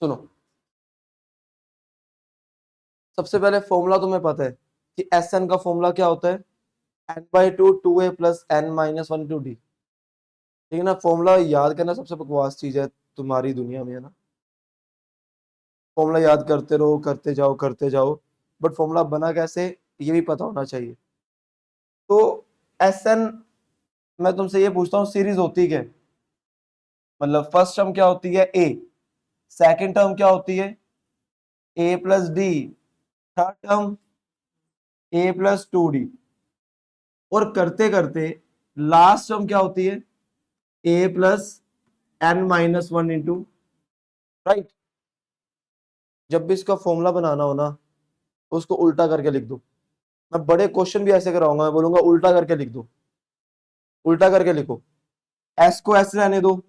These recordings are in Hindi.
सुनो, सबसे पहले फॉर्मूला तुम्हें पता है कि एस एन का फॉर्मूला क्या होता है, n/2 2a plus n minus one two D. ठीक है ना, फॉर्मूला याद करना सबसे बकवास चीज है तुम्हारी दुनिया में, है ना। फॉर्मूला याद करते जाओ, बट फॉर्मूला बना कैसे ये भी पता होना चाहिए। तो एस एन, मैं तुमसे ये पूछता हूँ सीरीज होती क्या है? मतलब फर्स्ट टर्म क्या होती है, ए। सेकंड टर्म क्या होती है, A plus D. Third term A plus two D. और करते करते लास्ट टर्म क्या होती है, A plus N minus one into, right. जब भी इसका फॉर्मूला बनाना हो ना, तो उसको उल्टा करके लिख दो। मैं बड़े क्वेश्चन भी ऐसे कराऊंगा, मैं बोलूंगा उल्टा करके लिख दो, उल्टा करके लिखो। एस को एस रहने दो,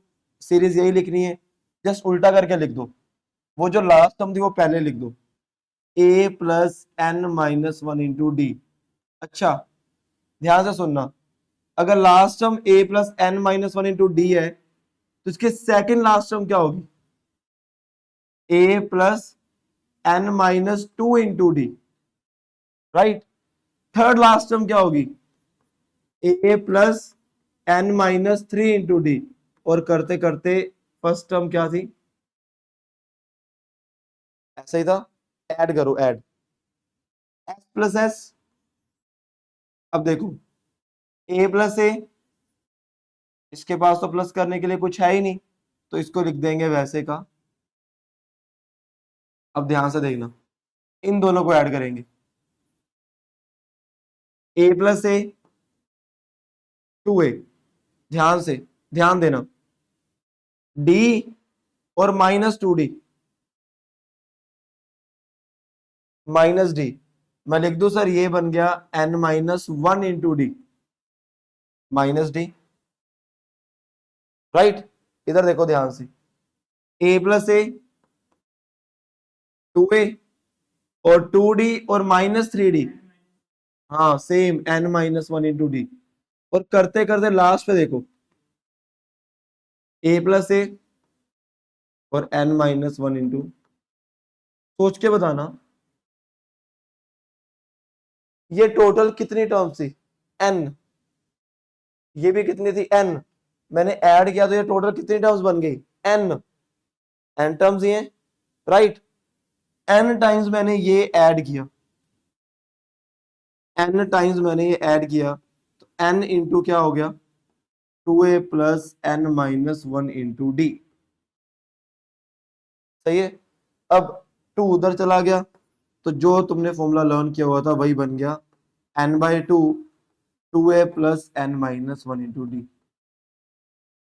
सीरीज यही लिखनी है, जस्ट उल्टा करके लिख दो। वो जो लास्ट टर्म थी वो पहले लिख दो, A plus N minus one into D. अच्छा, ध्यान से सुनना, अगर last term A plus N minus one into D है, तो इसके सेकेंड लास्ट टर्म क्या होगी, A plus N minus two into D, right. Third last term क्या होगी, A plus N minus three into D. और करते करते फर्स्ट टर्म क्या थी, ऐसा ही था, ऐड करो, ऐड एस प्लस एस। अब देखो, ए प्लस ए, इसके पास तो प्लस करने के लिए कुछ है ही नहीं, तो इसको लिख देंगे वैसे का। अब ध्यान से देखना, इन दोनों को ऐड करेंगे, ए प्लस ए टू ए। ध्यान से, ध्यान देना, डी और minus two d, minus d. मैं लिख दू सर, ये बन गया n minus one into d minus d, right. इधर देखो ध्यान से, ए प्लस ए टू ए और टू डी और माइनस थ्री डी, हाँ same n minus one into D. और करते करते लास्ट पे देखो, ए प्लस ए और एन माइनस वन इंटू, सोच के बताना ये टोटल कितनी टर्म्स थी, एन। ये भी कितनी थी, एन। मैंने ऐड किया तो ये टोटल कितनी टर्म्स बन गई, एन। एन टर्म्स ये, राइट। एन टाइम्स मैंने ये ऐड किया, एन टाइम्स मैंने ये ऐड किया, तो एन इंटू क्या हो गया, two a plus N minus one into d. सही है। अब टू उधर चला गया, तो जो तुमने फॉर्मूला लर्न किया हुआ था वही बन गया, n by two two a plus N minus one into D.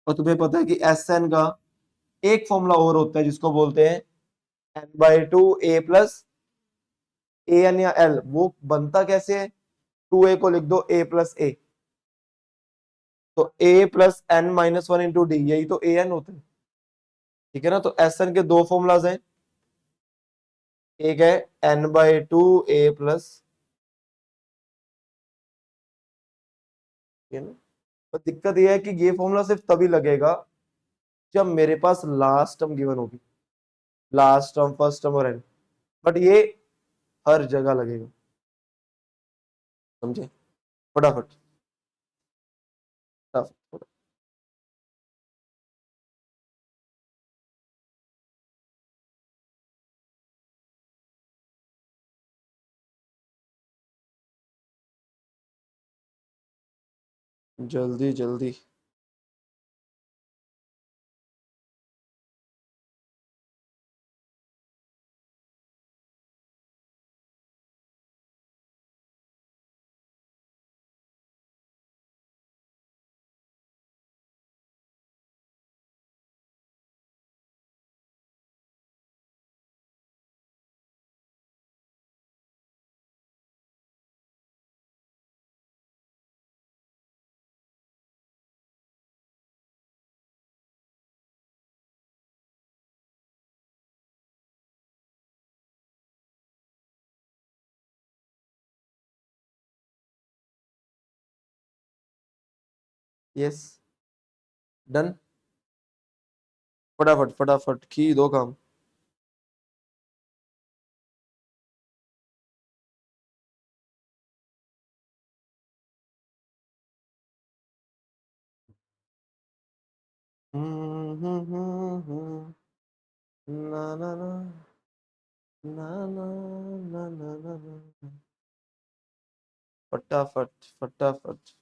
और तुम्हें पता है कि एस एन का एक फॉर्मूला और होता है जिसको बोलते हैं n by two a plus a n या एल। वो बनता कैसे है, टू ए को लिख दो ए प्लस ए, तो A plus N minus one into D, यही तो ए एन होता है। ठीक है ना, तो एस एन के दो फॉर्मूलाज हैं, एक है n by two a plus, पर दिक्कत यह है कि ये फॉर्मूला सिर्फ तभी लगेगा जब मेरे पास लास्ट टर्म गिवन होगी, लास्ट टर्म फर्स्ट टर्म और एंड। बट ये हर जगह लगेगा, समझे। फटाफट, फटाफट। जल्दी जल्दी। Yes, done. फटाफट फटाफट की दो काम। ना ना ना ना ना ना ना ना ना। फटाफट फटाफट।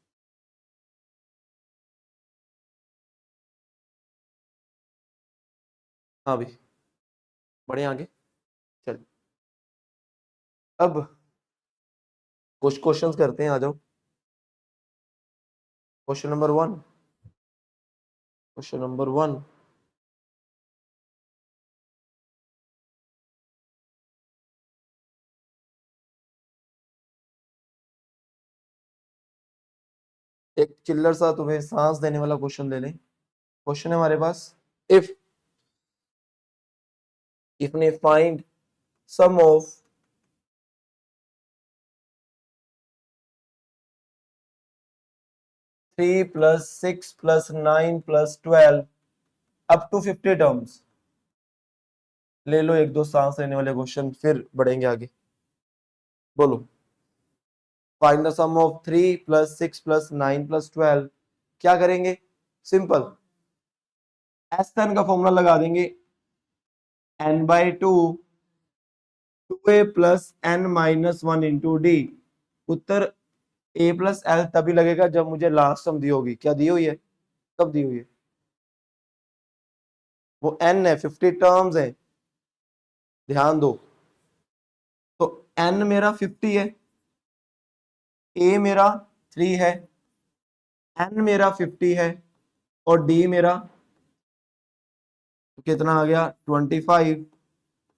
हाँ भाई, बढ़े आगे। चल, अब कुछ क्वेश्चंस करते हैं, आ जाओ। Question number one. Question number one. एक चिल्लर सा तुम्हें सांस देने वाला क्वेश्चन ले लें। क्वेश्चन है हमारे पास, if we find sum of 3 + 6 + 9 + 12 up to 50 terms. ले लो एक दो सांस लेने वाले क्वेश्चन, फिर बढ़ेंगे आगे। बोलो। Find the sum of 3 + 6 + 9 + 12। क्या करेंगे? सिंपल, एस एन का फॉर्मूला लगा देंगे, n/2 2a + n-1 × d। Uttar a + l तभी लगेगा जब मुझे लास्ट सम दी होगी। क्या दी हुई है? कब दी हुई है? वो n है, 50 टर्म्स है, ध्यान दो। तो n मेरा 50 है, a मेरा 3 है, n मेरा 50 है, और d मेरा कितना आ गया? 25।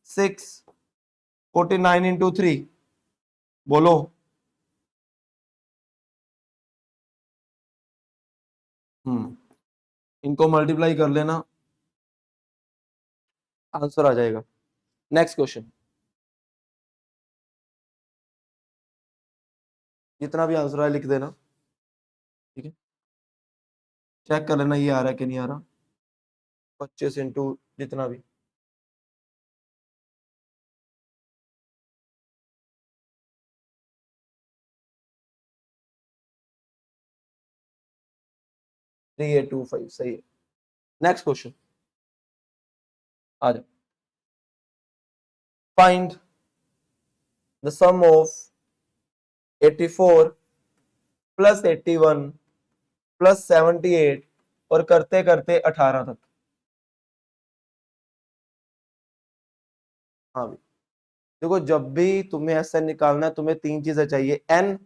6 49 × 3। बोलो। इनको मल्टीप्लाई कर लेना, आंसर आ जाएगा। Next question. जितना भी आंसर है लिख देना, ठीक है। चेक कर लेना ये आ रहा है कि नहीं आ रहा। 25 इंटू जितना भी। थ्री एट टू फाइव सही है। नेक्स्ट क्वेश्चन आ जाओ। फाइंड द सम ऑफ 84 + 81 + 78 और करते करते 18 तक। हाँ भाई, देखो जब भी तुम्हें ऐसा निकालना है, तुम्हें तीन चीजें चाहिए, एन,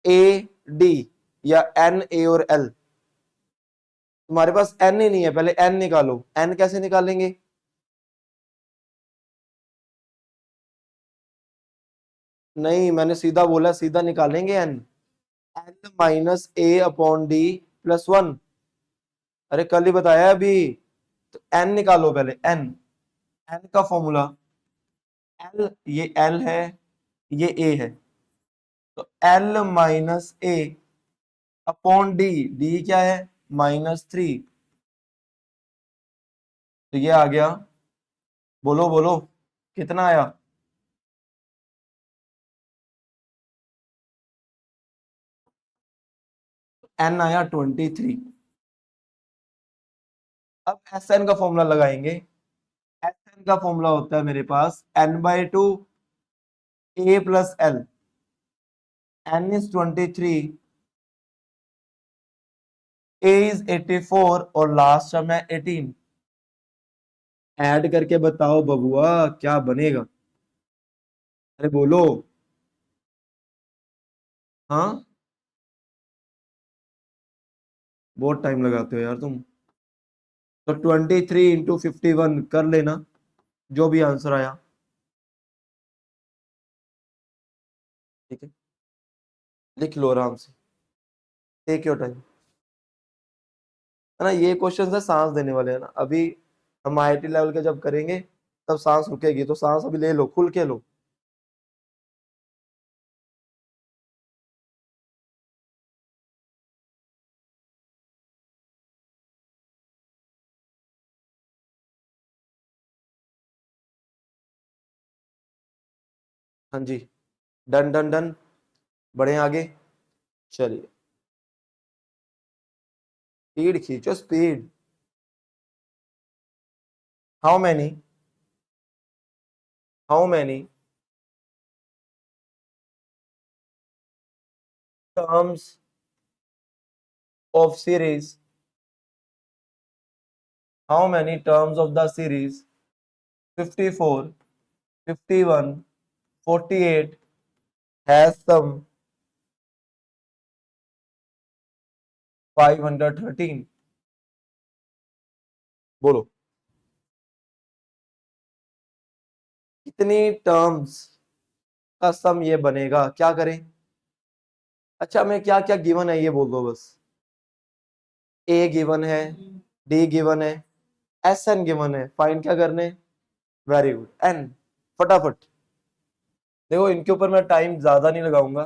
ए, डी, या एन, ए और एल। तुम्हारे पास एन ही नहीं है, पहले एन निकालो। एन कैसे निकालेंगे? नहीं, मैंने सीधा बोला, सीधा निकालेंगे एन। n - a/d + 1। अरे कल ही बताया अभी। तो एन निकालो पहले, एन। एन का फॉर्मूला, एल, ये एल है, ये ए है, तो l - a/d। डी क्या है? -3। तो ये आ गया। बोलो बोलो, कितना आया? एन आया 23। अब एस एन का फॉर्मूला लगाएंगे। एस एन का फॉर्मूला होता है मेरे पास n/2 a + l। n is 23, a is 84 और लास्ट टर्म है 18। ऐड करके बताओ बबुआ क्या बनेगा? अरे बोलो। हाँ, बहुत टाइम लगाते हो यार तुम। तो 23 × 51 कर लेना, जो भी आंसर आया। ठीक है, लिख लो आराम से, टेक योर टाइम। है ना, ये क्वेश्चन है सांस देने वाले, है ना। अभी हम आईआईटी लेवल के जब करेंगे तब सांस रुकेगी, तो सांस अभी ले लो, खुल के लो। हाँ जी, डन डन डन, बढ़े आगे। चलिए, स्पीड खींचो, speed. How many, how many terms of series, how many terms of the series 54, 51, 48 has sum 513। बोलो कितनी टर्म्स का सम ये बनेगा, क्या करें? अच्छा, मैं क्या क्या गिवन है ये बोल दो बस। ए गिवन है, डी गिवन है, एस एन गिवन है, फाइंड क्या करने? Very good, n. फटाफट देखो, इनके ऊपर मैं टाइम ज्यादा नहीं लगाऊंगा,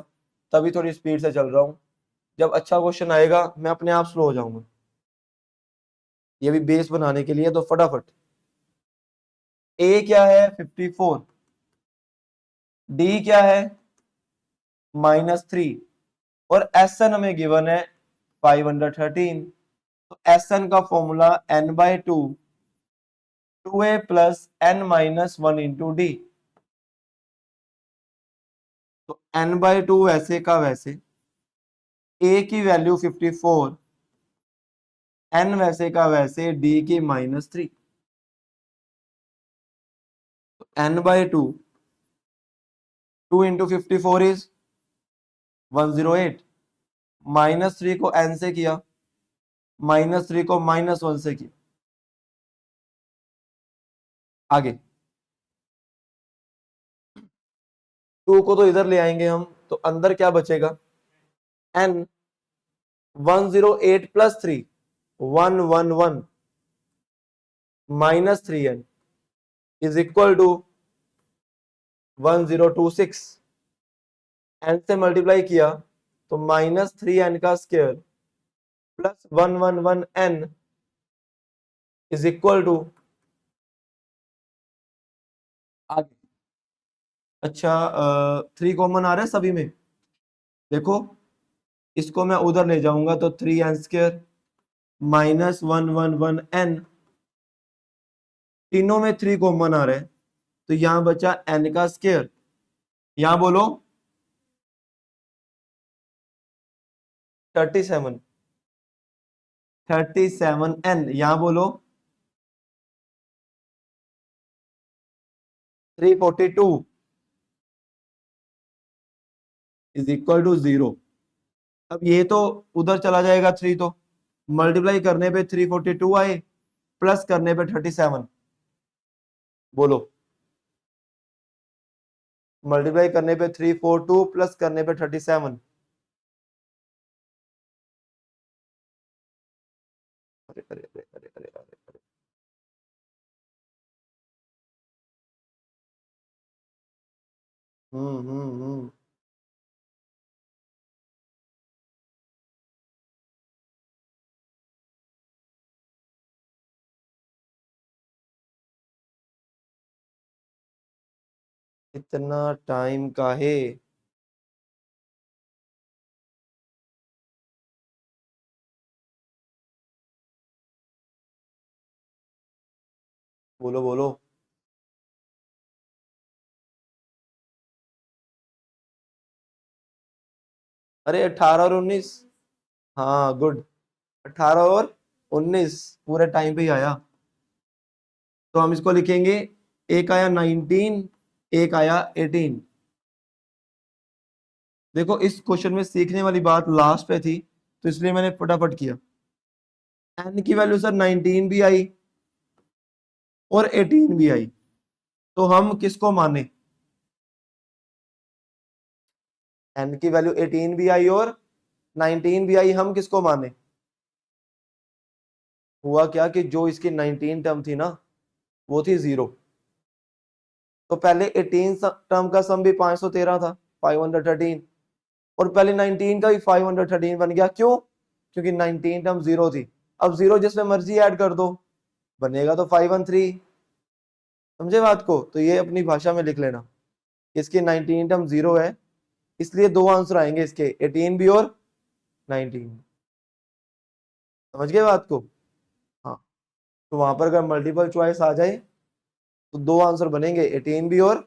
तभी थोड़ी स्पीड से चल रहा हूं। जब अच्छा क्वेश्चन आएगा मैं अपने आप स्लो हो जाऊंगा, ये भी बेस बनाने के लिए, तो फटाफट। ए क्या है? 54। डी क्या है? -3। और एस एन हमें गिवन है 513। तो एस एन का formula n/2, 2a plus n-1 into D. तो n/2 वैसे का वैसे, a की वैल्यू 54, n वैसे का वैसे d की -3। तो n/2, 2 इंटू 54 इज 108। -3 को n से किया, -3 को -1 से किया। आगे 2 को तो इधर ले आएंगे हम, तो अंदर क्या बचेगा? n, 108 plus 3, 111 -3n is equal to 1026। n से मल्टीप्लाई किया तो -3n का square plus 111n is equal to. आगे अच्छा, 3 कॉमन आ रहा है सभी में, देखो इसको मैं उधर ले जाऊंगा तो 3n² -111n, तीनों में 3 कॉमन आ रहा है, तो यहां बचा n का स्क्वायर। यहां बोलो 37, 37n। यहां बोलो 342 इज इक्वल टू 0। अब ये तो उधर चला जाएगा 3, तो मल्टीप्लाई करने पे 342 आए, प्लस करने पे 37। बोलो मल्टीप्लाई करने पे 342 प्लस करने पे 37। अरे अरे अरे अरे अरे अरे अरे। हम्म। इतना टाइम का है? बोलो बोलो। अरे 18 और 19। हाँ गुड, 18 और 19 पूरे टाइम पे ही आया। तो हम इसको लिखेंगे, एक आया 19, एक आया 18। देखो इस क्वेश्चन में सीखने वाली बात लास्ट पे थी, तो इसलिए मैंने फटाफट किया। n की वैल्यू सर 19 भी आई और 18 भी आई, तो हम किसको माने? n की वैल्यू 18 भी आई और 19 भी आई, हम किसको माने? हुआ क्या कि जो इसकी 19 टर्म थी ना, वो थी 0। तो पहले 18 टर्म का सम भी 513 था, 513। और पहले 19 का भी 513 बन गया, क्यों? क्योंकि 19 टर्म 0 थी। अब 0 जिसमें मर्जी ऐड कर दो, बनेगा तो 513। समझे बात को? तो ये अपनी भाषा में लिख लेना, इसकी 19 टर्म 0 है, इसलिए दो आंसर आएंगे इसके, 18 भी और 19। समझ गए बात को? हाँ, तो वहां पर अगर मल्टीपल चॉइस आ जाए तो दो आंसर बनेंगे, 18 भी, और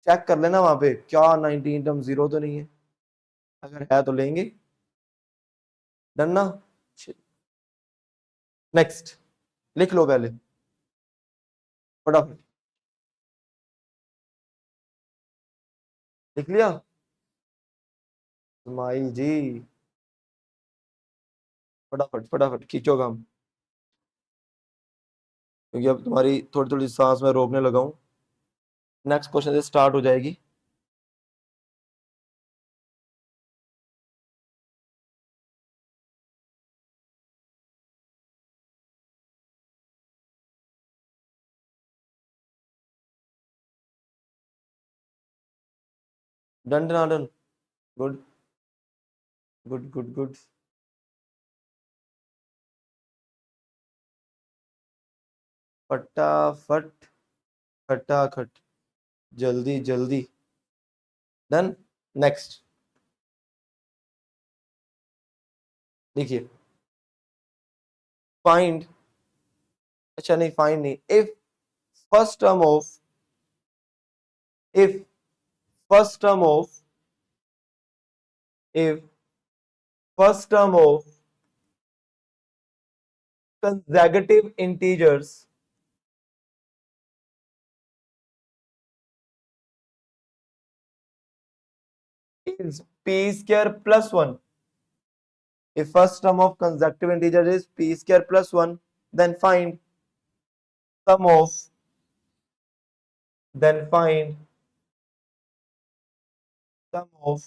चेक कर लेना वहां पे क्या 19 टर्म जीरो तो नहीं है, अगर है तो लेंगे। डन ना? नेक्स्ट, लिख लो पहले फटाफट। लिख लिया? माई जी, फटाफट फटाफट खींचो काम, क्योंकि अब तुम्हारी थोड़ी थोड़ी सांस में रोकने लगा हूं। नेक्स्ट क्वेश्चन से स्टार्ट हो जाएगी। डन ना done? Good good good good. फटाफट खटाखट, जल्दी जल्दी। डन। नेक्स्ट, देखिए, फाइंड, अच्छा नहीं फाइंड नहीं, if first term of, if first term of, if first term of consecutive integers is p square plus 1. If first term of consecutive integer is p square plus 1, then find sum of, then find sum of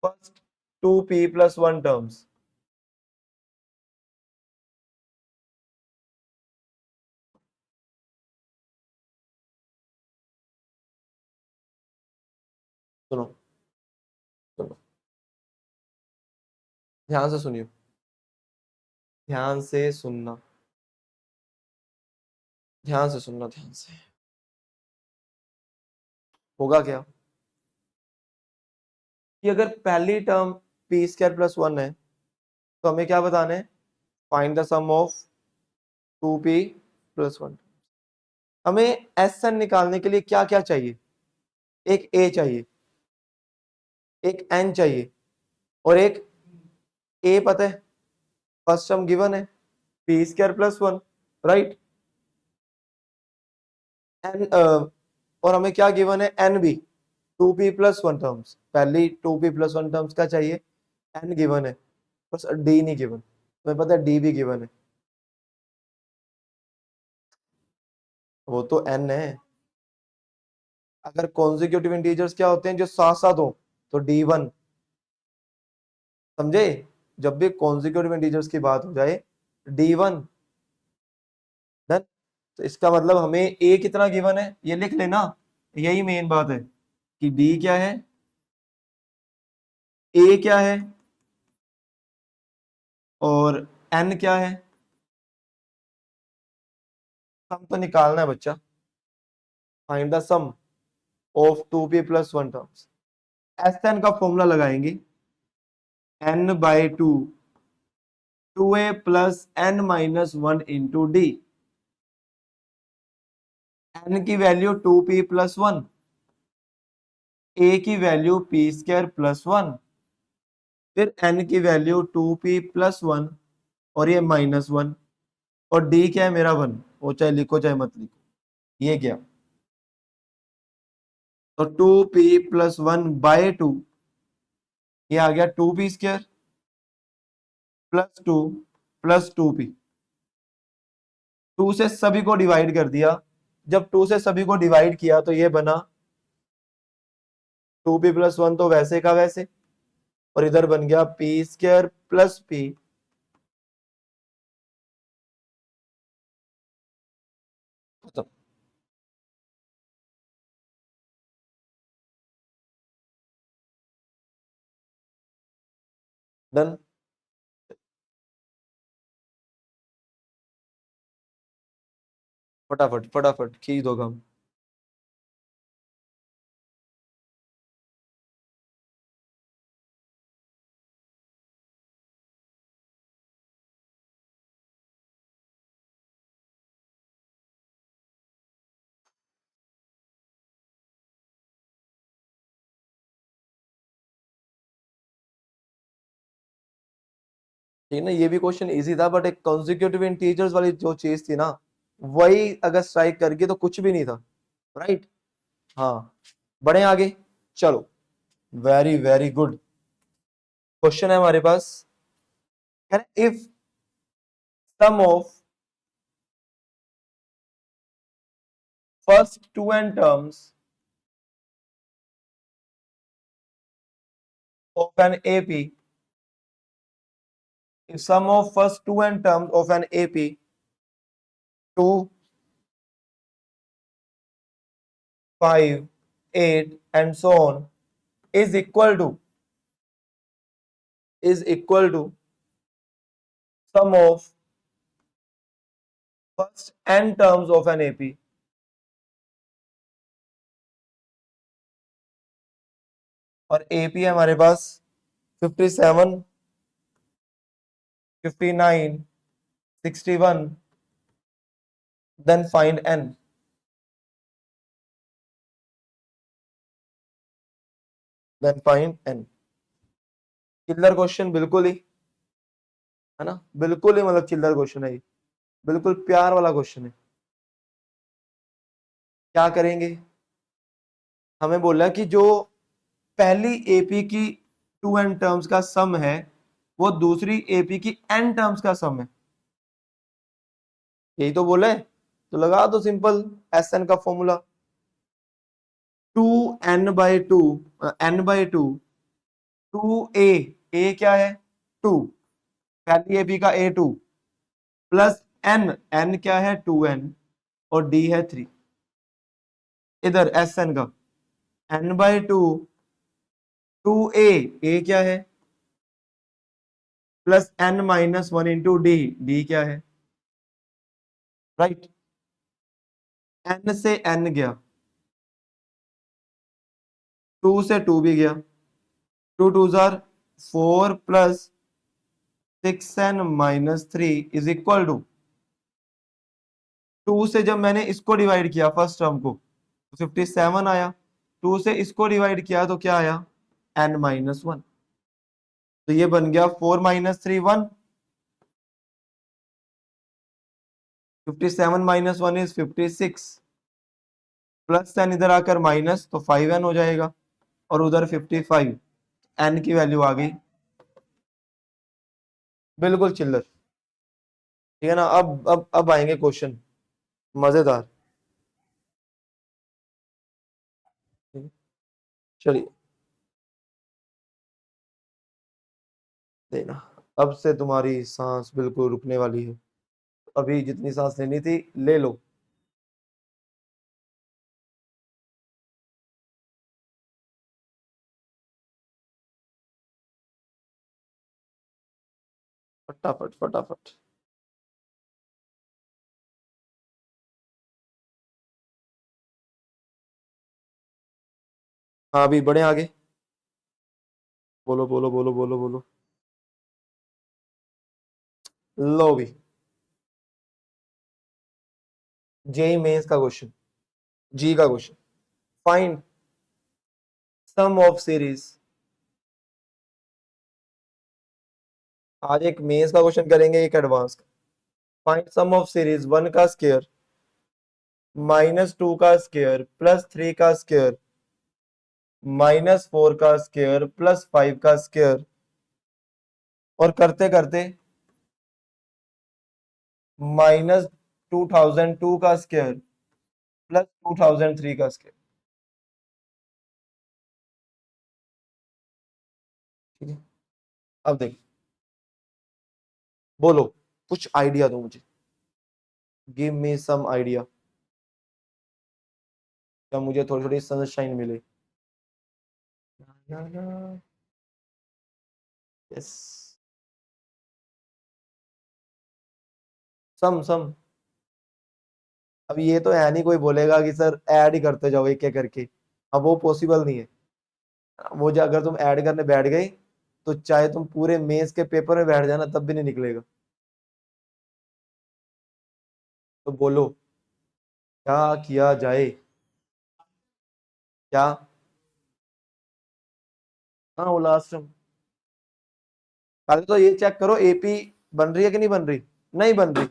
first 2p plus 1 terms. सुनो सुनो, ध्यान से सुनियो, ध्यान से सुनना, ध्यान से सुनना, ध्यान से। होगा क्या कि अगर पहली टर्म पी स्क्वायर प्लस 1 है तो हमें क्या बताना है? Find the sum of 2p plus 1। हमें एस एन निकालने के लिए क्या क्या चाहिए? एक ए चाहिए, एक एन चाहिए, और एक ए पता है, फर्स्ट टर्म गिवन है p square plus 1, right? N और हमें क्या गिवन है? एन भी, 2p प्लस 1 टर्म्स, पहली 2p प्लस 1 टर्म्स का चाहिए, एन गिवन है, बस डी नहीं गिवन। तुम्हें पता है डी भी गिवन है, वो तो एन है। अगर कॉन्जिक्यूटिव इंटीजर्स क्या होते हैं? जो साथ साथ हो, तो D1, समझे? जब भी कॉन्जिक्यूटिव इंटीजर्स की बात हो जाए, D1। डन। तो इसका मतलब हमें ए कितना गिवन है ये लिख लेना, यही मेन बात है कि डी क्या है, ए क्या है, और एन क्या है। सम तो निकालना है बच्चा, find the sum of 2p plus 1 terms. S N का फॉर्मूला लगाएंगे, n by 2, 2a plus n minus 1 into d. n की वैल्यू 2p प्लस 1, a की वैल्यू p स्क्वायर प्लस 1, फिर n की वैल्यू 2p प्लस 1, और ये माइनस 1, और d क्या है मेरा 1, वो चाहे लिखो चाहे मत लिखो। ये क्या, तो 2p प्लस 1 बाय 2, ये आ गया 2p square plus 2 plus 2p। 2 से सभी को डिवाइड कर दिया, जब 2 से सभी को डिवाइड किया तो ये बना 2p प्लस 1, तो वैसे का वैसे, और इधर बन गया p स्क्वायर प्लस p। खत्म। डन। फटाफट फटाफट खींच दो काम। ठीक है ना, ये भी क्वेश्चन इजी था, बट एक कॉन्जिक्यूटिव इंटीजर्स वाली जो चीज थी ना, वही अगर स्ट्राइक कर गई तो कुछ भी नहीं था, राइट। हाँ, बढ़े आगे, चलो, वेरी वेरी गुड। क्वेश्चन है हमारे पास, if sum of first two N terms of N AP, if sum of first two n terms of an AP 2, 5, 8 and so on is equal to sum of first n terms of an AP, और AP है हमारे पास 57, 59, 61, then find n, then find n। चिल्लर क्वेश्चन बिल्कुल ही, है ना, बिल्कुल ही मतलब चिल्लर क्वेश्चन है ये, बिल्कुल प्यार वाला क्वेश्चन है। क्या करेंगे, हमें बोला कि जो पहली एपी की टू एन टर्म्स का सम है वो दूसरी एपी की एन टर्म्स का सम है, यही तो बोले, तो लगा दो सिंपल एस एन का formula, two N by two, N by two, two A क्या है, टू, पहली एपी का A two, plus N, N क्या है टू एन, और डी है थ्री, इधर एस एन का N by two, two A क्या है, plus N minus one into D, D क्या है, राइट। एन से एन गया, टू से टू भी गया, two two jar four, plus six n minus three is equal to, two two जब मैंने इसको डिवाइड किया फर्स्ट टर्म को तो 57 आया, टू से इसको डिवाइड किया तो क्या आया, एन माइनस वन, तो ये बन गया four minus three one, 57 minus one is 56, plus n इधर आकर माइनस तो 5n हो जाएगा, और उधर 55, एन की वैल्यू आ गई, बिल्कुल चिल्लर। ठीक है ना, अब आएंगे क्वेश्चन मजेदार। चलिए, देना, अब से तुम्हारी सांस बिल्कुल रुकने वाली है, अभी जितनी सांस लेनी थी ले लो। फटाफट फटाफट। हाँ, अभी बढ़े आगे, बोलो बोलो बोलो बोलो बोलो। लो भी, जेई मेंस का क्वेश्चन, जी का question, find sum of series, आज एक मेंस का क्वेश्चन करेंगे, एक एडवांस का। Find sum of series one का स्क्वायर, माइनस टू का स्क्वायर, प्लस थ्री का स्क्वायर, माइनस फोर का स्क्वायर, प्लस फाइव का स्क्वायर, और करते करते माइनस 2002 का स्क्वायर, प्लस 2003 का स्क्वायर। ठीक है, अब देख, बोलो, कुछ आइडिया दो मुझे, गिव मी सम आइडिया, क्या मुझे थोड़ी थोड़ी सनशाइन मिले। यस, सम सम। अब ये तो है नहीं कोई बोलेगा कि सर ऐड ही करते जाओ एक एक करके, अब वो पॉसिबल नहीं है, वो जो अगर तुम ऐड करने बैठ गए तो चाहे तुम पूरे मेंस के पेपर में बैठ जाना तब भी नहीं निकलेगा, तो बोलो क्या किया जाए, क्या। हाँ, वो लास्ट, पहले तो ये चेक करो एपी बन रही है कि नहीं बन रही, नहीं बन रही,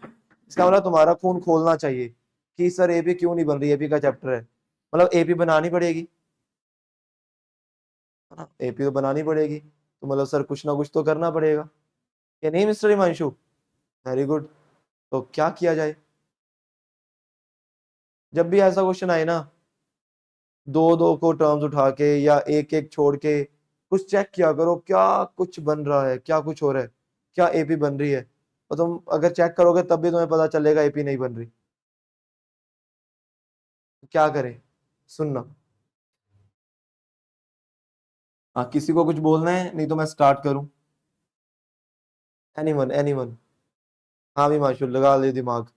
इसका मतलब तुम्हारा खून खोलना चाहिए कि सर एपी क्यों नहीं बन रही, एपी का चैप्टर है, मतलब एपी बनानी पड़ेगी, है ना, एपी तो बनानी पड़ेगी, तो मतलब सर कुछ ना कुछ तो करना पड़ेगा, ये नहीं मिस्टर हिमांशु? Very good. तो क्या किया जाए, जब भी ऐसा क्वेश्चन आए ना, दो दो को टर्म्स उठा के या एक एक छोड़ के कुछ चेक किया करो, क्या कुछ बन रहा है, क्या कुछ हो रहा है, क्या एपी बन रही है, और तुम अगर चेक करोगे तब भी तुम्हें पता चलेगा एपी नहीं बन रही। क्या करें, सुनना। हाँ, किसी को कुछ बोलना है, नहीं तो मैं स्टार्ट करूं। Anyone anyone. हाँ भी माशूल लगा ले दिमाग।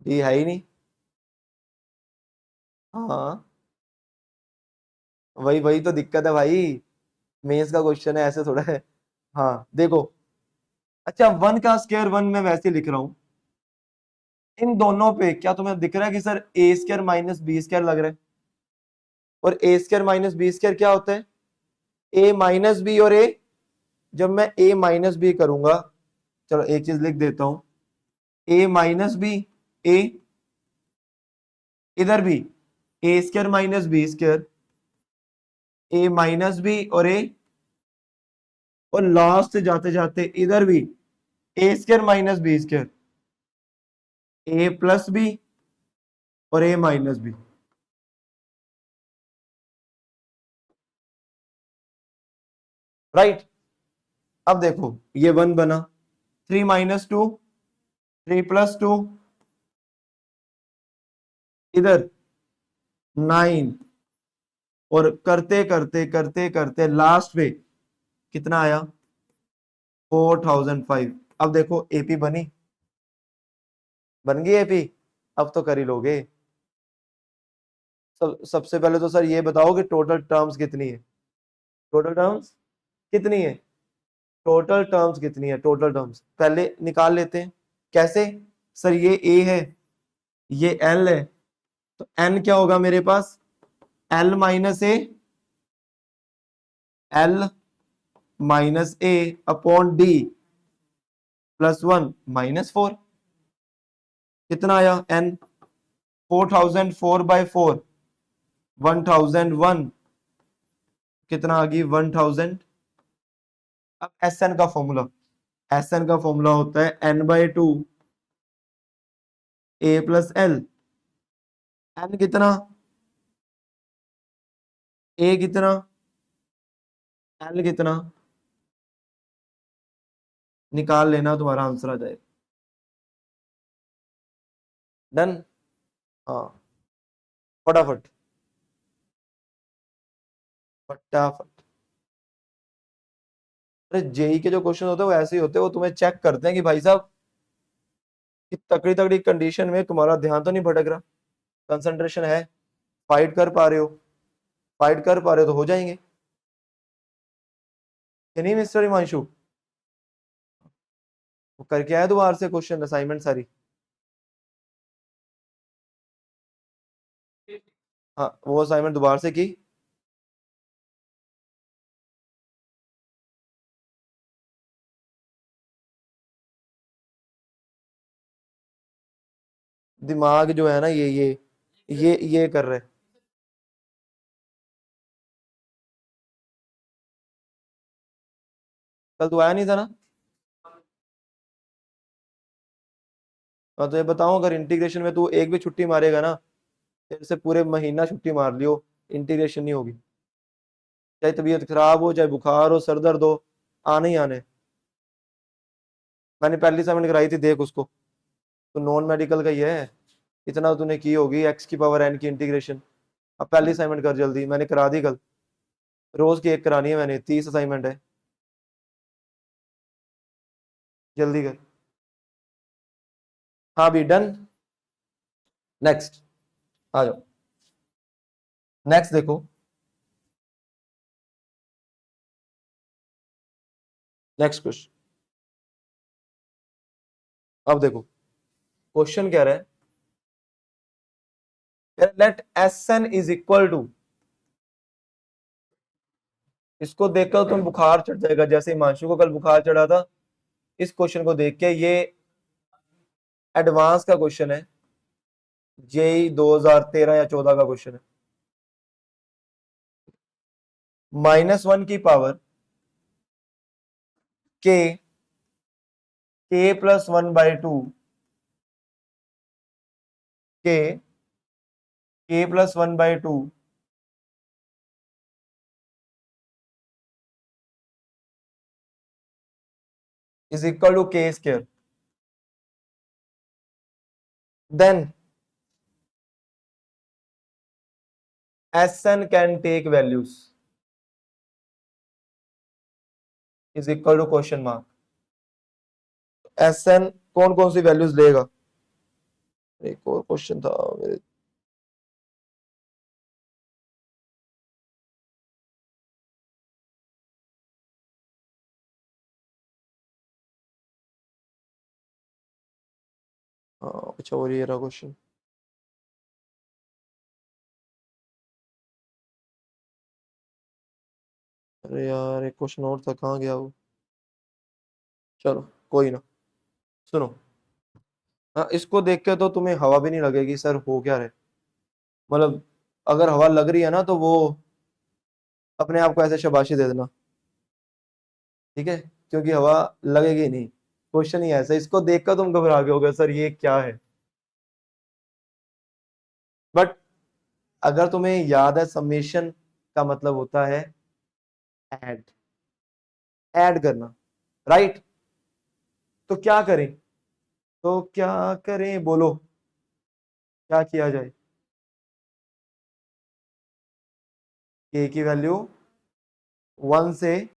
ये है ही नहीं। हाँ, वही वही तो दिक्कत है भाई, मेंस का क्वेश्चन है, ऐसे थोड़ा है। हाँ देखो, अच्छा वन का स्क्वायर वन में वैसे लिख रहा हूं, इन दोनों पे क्या तुम्हें दिख रहा है कि सर ए स्क्वायर माइनस बी स्क्वायर लग रहा है, और ए स्क्वायर माइनस बी स्क्वायर क्या होता है, ए माइनस बी और ए, जब मैं ए माइनस बी करूंगा, चलो एक चीज लिख देता हूं, ए माइनस बी, ए, इधर भी ए स्क्वायर माइनस बी स्क्वायर, ए माइनस बी और ए, और लास्ट से जाते जाते इधर भी ए स्क्वायर माइनस बी स्क्वायर, ए प्लस बी और ए माइनस बी। राइट, अब देखो ये वन बना, three minus two, three plus two, इधर नाइन, और करते करते करते करते लास्ट में कितना आया, 4005। अब देखो एपी बनी, बन गई एपी, अब तो कर ही लोगे। सबसे पहले तो सर ये बताओ कि टोटल टर्म्स कितनी है, टोटल टर्म्स कितनी है, टोटल टर्म्स कितनी है, टोटल टर्म्स पहले निकाल लेते हैं। कैसे, सर ये ए है, ये एल है, तो एन क्या होगा मेरे पास, l minus a, l minus a upon d plus one minus four, कितना आया एन, 4004/4, 1001, कितना आ गई 1000। अब एस एन का फॉर्मूला, एस एन का फॉर्मूला होता है n/2 ए प्लस एल, एन कितना, ए कितना, एल कितना, निकाल लेना तुम्हारा आंसर आ जाएगा। डन, हाँ, फटाफट फटाफट। अरे जेई के जो क्वेश्चन होते हैं वो ऐसे ही होते हैं, वो तुम्हें चेक करते हैं कि भाई साहब कि तकड़ी तकड़ी कंडीशन में तुम्हारा ध्यान तो नहीं भटक रहा, कंसंट्रेशन है, फाइट कर पा रहे हो, फाइट कर पा रहे हो तो हो जाएंगे, कि नहीं मिस्टर हिमांशु? वो करके आया दोबारा से क्वेश्चन असाइनमेंट सारी? हाँ वो असाइनमेंट दोबारा से की। दिमाग जो है ना ये कर रहे हैं। कल तू आया नहीं था ना? हाँ तो ये बताऊं, अगर इंटीग्रेशन में तू एक भी छुट्टी मारेगा ना, तेरे से पूरे महीना छुट्टी मार लियो, इंटीग्रेशन नहीं होगी, चाहे तबीयत खराब हो, चाहे बुखार हो, सर दर्द हो, आने ही आने। मैंने पहली असाइनमेंट कराई थी, देख उसको, तो नॉन मेडिकल का ही है, इतना तूने की होगी एक्स की पावर एन की इंटीग्रेशन। अब पहली असाइनमेंट कर जल्दी, मैंने करा दी कल, रोज की एक करानी है मैंने, 30 असाइनमेंट है, जल्दी कर। हाँ भी डन। नेक्स्ट, आ जाओ, नेक्स्ट देखो, नेक्स्ट क्वेश्चन। अब देखो क्वेश्चन कह रहा है, let S n is equal to, इसको देखकर तुम बुखार चढ़ जाएगा, जैसे हिमांशु को कल बुखार चढ़ा था। इस क्वेश्चन को देख के, ये एडवांस का क्वेश्चन है, जेई 2013 या 14 का क्वेश्चन है। -1 की पावर के +1/2 के +1/2 is equal to k square, then Sn can take values is equal to question mark. Sn कौन कौन सी वैल्यूज लेगा? एक और क्वेश्चन था मेरे, हाँ अच्छा, और ये रहा क्वेश्चन। अरे यार, एक क्वेश्चन और था, कहाँ गया वो? चलो कोई ना, सुनो। हाँ, इसको देख के तो तुम्हें हवा भी नहीं लगेगी सर हो क्या रहे, मतलब अगर हवा लग रही है ना, तो वो अपने आप को ऐसे शाबाशी दे देना, ठीक है? क्योंकि हवा लगेगी नहीं, क्वेश्चन ही ऐसा है। इसको देखकर तुम घबरा गए होगे, सर ये क्या है। बट अगर तुम्हें याद है, समेशन का मतलब होता है ऐड, ऐड करना, राइट? तो क्या करें, तो क्या करें बोलो, क्या किया जाए? के की वैल्यू 1 से